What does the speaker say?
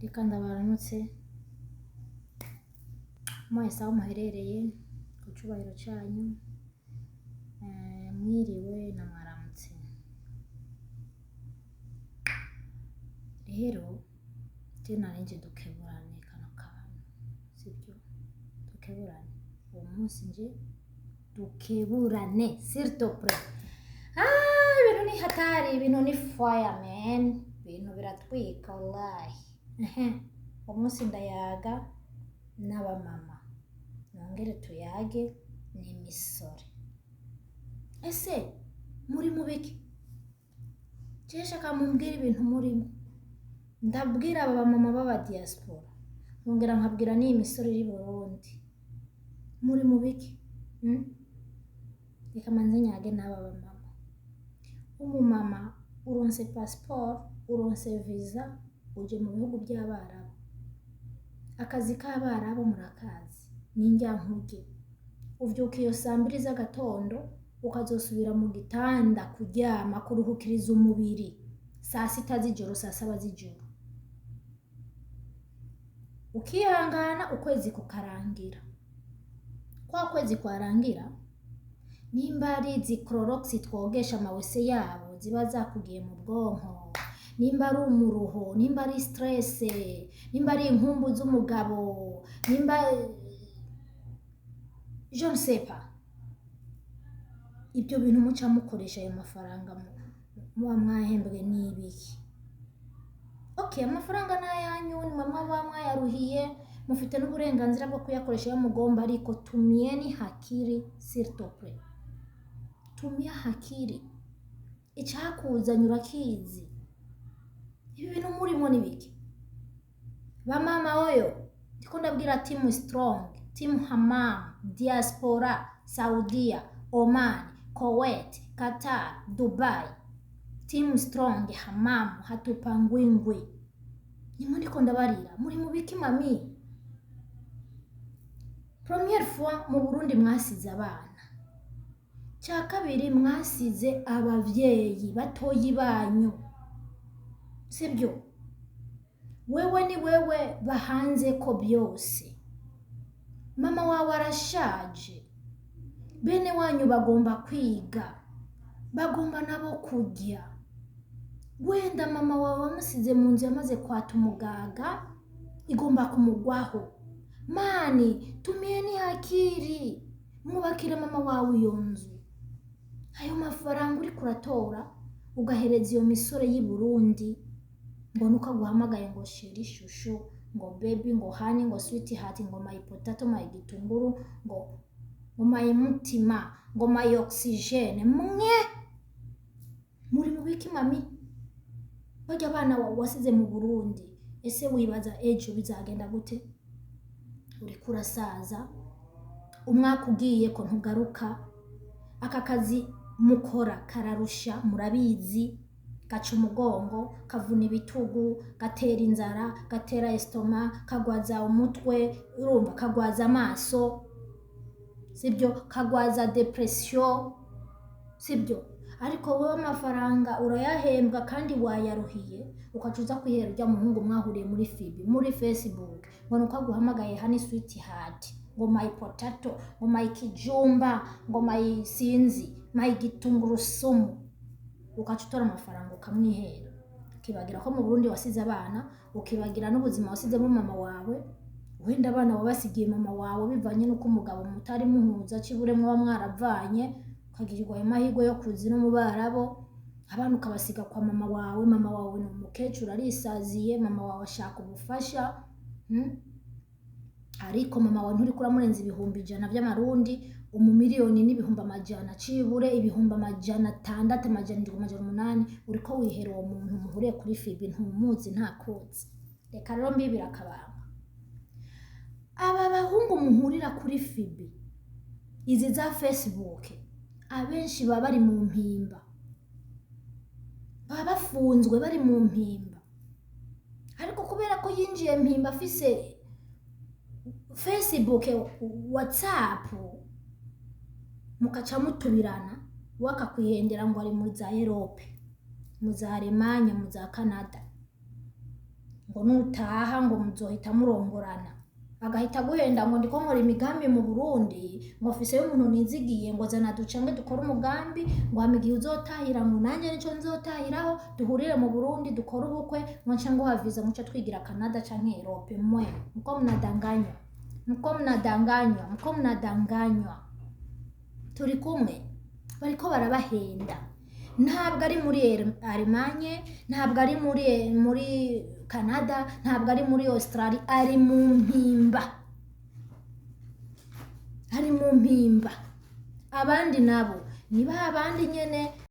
Reka ndabaramutse mwese aho muherereye ku cyubahiro cyanyu, mwiriwe na mwaramutse. Rero nje dukeburane kano kantu, sibyo? Dukeburane uwo munsi, nje dukeburane s'il te plaît. Ibintu ni hatari, ibintu ni fire man, ibintu biratwika wallahi. Uwo munsi ndayaga n'abamama, nongere tuyage n'imisore. Ese muri mubiki? Jesha kamumbwira ibintu murimo. Ndabwira aba mama baba diaspora, ngongera nkabwira n'iyi misore iri Burundi. Muri mubiki? Reka manze nyage n'aba bamama. Umumama uronse passport, uronse visa, uje mu bihugu by'Abarabu. Akazi k'Abarabu murakazi, n'injyankuge. Uvyuka iyo saa 2 z'agatondo, ukazosubira mu gitanda kuryama kuruhukiriza umubiri saa 6 z'ijoro, saa 7 z'ijoro. Ukihangana ukwezi kukarangira. Kwa kwezi kwarangira, nimba ari izi Clorox twogesha amawese yabo ziba zakugiye mu bwonko, nimba ari umuruho, nimba ari stress, nimba ari inkumbu z'umugabo, nimba je ne sais pas, ibyo bintu muca mukoresha ayo mafaranga muba mwahembwe n'ibiki? Okay, amafaranga n'ayanyu, ni mama ba mwayaruhiye, mufite n'uburenganzira bwo kuyakoresha iyo mugomba, ariko tumieni hakiri s'il te plaît. Tumia hakiri, icyakuzanye urakizi. Ibi bintu murimo ni biki? Ba mama oyo ndiko ndabwira team strong, team Hammam, diaspora, Saudia, Oman, Kuwait, Qatar, Dubai. Team strong, Hammam, hatupangwingwi. Nimwe ndiko ndabarira, muri mubiki mami? Première fois mu Burundi mwasize abana. Cya kabiri mwasize abavyeyi batoyi banyu. Sibyo? Wewe ni wewe bahanze ko byose. Mama wawe arashaje. Bene wanyu bagomba kwiga. Bagomba nabo kujya. Wenda mama wawe wamusize mu nzu yamaze kwata umugaga, igomba kumugwaho. Mani, tumieni hakiri. Mwubakire mama wawe iyo nzu. Ayo mafaranga uri kuratora ugahereza iyo misore y'i Burundi, ngo nuko guhamagaye ngo sheri shushu, ngo baby, ngo honey, ngo sweetheart, ngo my potato, my gitunguru, ngo my mutima, ngo my oxygen. Muri mubiki mami? Bajya abana wasize mu Burundi, ese wibaza ejo bizagenda gute? Uri kurasaza, umwaka ugiye ko ntugaruka. Aka kazi mukora kararusha, murabizi, gaca umugongo, kavuna ibitugu, gatera inzara, gatera estoma, kagwaza umutwe, urumva, kagwaza amaso, sibyo? Kagwaza depression, sibyo? Ariko wowe amafaranga urayahembwa kandi wayaruhiye, ukacuza kwihera ujya muhungu mwahuriye muri FB, muri Facebook, ngo nuko guhamagaye honey sweetheart, ngo my potato, ngo my kijumba, ngo my sinzi, my gitungurusumu. Ukacutora amafaranga ukamwihera, ukibagira ko mu Burundi wasize abana, ukibagira n'ubuzima wasize mu mama wawe. Wenda abana wabasigiye mama wawe bivanye nuko umugabo mutari muhuza kibure mwa mwaravanye, ukagirirwa ayo mahirwe yo kuzi no mu Barabo. Abana ukabasiga kwa mama wawe. Mama wawe ni umukecuru arisaziye, mama wawe ashaka ubufasha, ariko mama wawe nturi kuramurenza 100 by'amarundi, umumiliyoni n'ibihumbi amajana, cibure ibihumbi amajana 6, amajana 8, uriko wihera uwo muntu muhuriye kuri FB, ntumuzi nta kozi. Reka rero mbibira akabanga. Aba bahungu muhurira kuri FB, izi za Facebook, abenshi baba bari mu mpimba, baba bafunzwe bari mu mpimba. Ariko kubera ko yinjiye mpimba afise Facebook, WhatsApp, mukaca mutubirana, wakakwihendera ngo ari muri za Europe, mu za Alemanya, mu za Canada, ngo nutaha ngo muzohita murongorana, agahita guhenda ngo ndiko nkora imigambi mu Burundi, ngo ofise y'umuntu nizigiye ngo zana ducange dukora umugambi, ngo hama igihe uzotahira ngo nanje nico nzotahiraho duhurire mu Burundi dukora ubukwe, ngo nce nguha visa muce twigira Canada canke Europe. Mwe mko mnadanganywa, turi kumwe. Bariko barabahenda, ntabwo ari muri Allemagne, ntabwo ari muri Canada, ntabwo ari muri Australia, ari mu mpimba. Abandi nabo niba abandi nyene